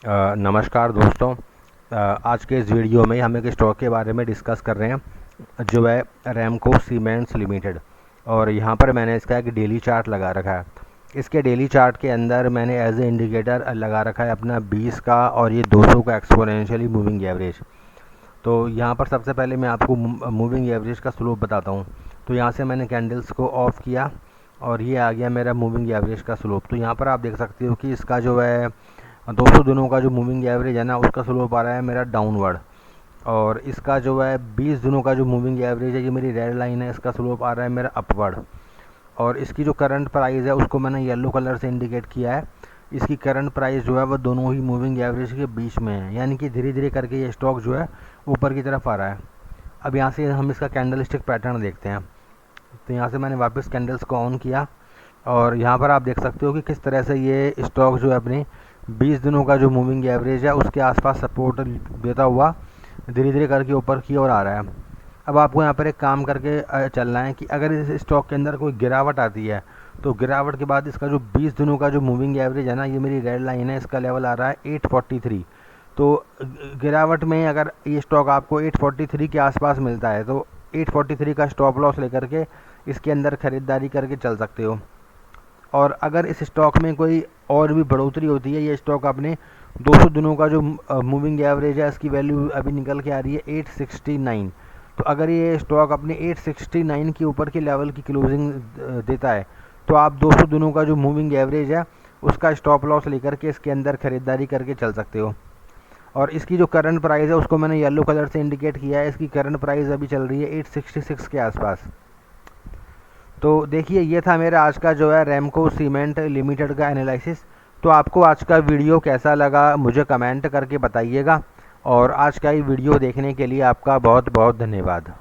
नमस्कार दोस्तों। आज के इस वीडियो में हम एक स्टॉक के बारे में डिस्कस कर रहे हैं जो है रैमको सीमेंट्स लिमिटेड। और यहाँ पर मैंने इसका एक डेली चार्ट लगा रखा है। इसके डेली चार्ट के अंदर मैंने एज ए इंडिकेटर लगा रखा है अपना 20 का और ये 200 का एक्सपोनेंशियली मूविंग एवरेज। तो यहाँ पर सबसे पहले मैं आपको मूविंग एवरेज का स्लोप बताता हूँ। तो यहाँ से मैंने कैंडल्स को ऑफ किया और ये आ गया मेरा मूविंग एवरेज का स्लोप। तो यहाँ पर आप देख सकते हो कि इसका जो है 200 दिनों का जो मूविंग एवरेज है ना, उसका स्लोप आ रहा है मेरा डाउनवर्ड। और इसका जो है 20 दिनों का जो मूविंग एवरेज है, ये मेरी रेड लाइन है, इसका स्लोप आ रहा है मेरा अपवर्ड। और इसकी जो करंट प्राइस है उसको मैंने येलो कलर से इंडिकेट किया है। इसकी करंट प्राइस जो है वो दोनों ही मूविंग एवरेज के बीच में है, यानी कि धीरे धीरे करके ये स्टॉक जो है ऊपर की तरफ आ रहा है। अब यहाँ से हम इसका कैंडल स्टिक पैटर्न देखते हैं। तो यहाँ से मैंने वापस कैंडल्स को ऑन किया और यहाँ पर आप देख सकते हो कि किस तरह से ये स्टॉक जो है अपनी 20 दिनों का जो मूविंग एवरेज है उसके आसपास सपोर्ट देता हुआ धीरे धीरे करके ऊपर की ओर आ रहा है। अब आपको यहाँ पर एक काम करके चलना है कि अगर इस स्टॉक के अंदर कोई गिरावट आती है तो गिरावट के बाद इसका जो 20 दिनों का जो मूविंग एवरेज है ना, ये मेरी रेड लाइन है, इसका लेवल आ रहा है 843। तो गिरावट में अगर ये स्टॉक आपको 843 के आसपास मिलता है तो 843 का स्टॉप लॉस लेकर के इसके अंदर ख़रीदारी करके चल सकते हो। और अगर इस स्टॉक में कोई और भी बढ़ोतरी होती है, ये स्टॉक अपने 200 दिनों का जो मूविंग एवरेज है इसकी वैल्यू अभी निकल के आ रही है 869। तो अगर ये स्टॉक अपने 869 के ऊपर के लेवल की क्लोजिंग देता है तो आप 200 दिनों का जो मूविंग एवरेज है उसका स्टॉप लॉस लेकर के इसके अंदर ख़रीदारी करके चल सकते हो। और इसकी जो करंट प्राइस है उसको मैंने येलो कलर से इंडिकेट किया है। इसकी करंट प्राइस अभी चल रही है 866 के आसपास। तो देखिए, ये था मेरा आज का जो है रैमको सीमेंट लिमिटेड का एनालिसिस। तो आपको आज का वीडियो कैसा लगा मुझे कमेंट करके बताइएगा। और आज का ये वीडियो देखने के लिए आपका बहुत बहुत धन्यवाद।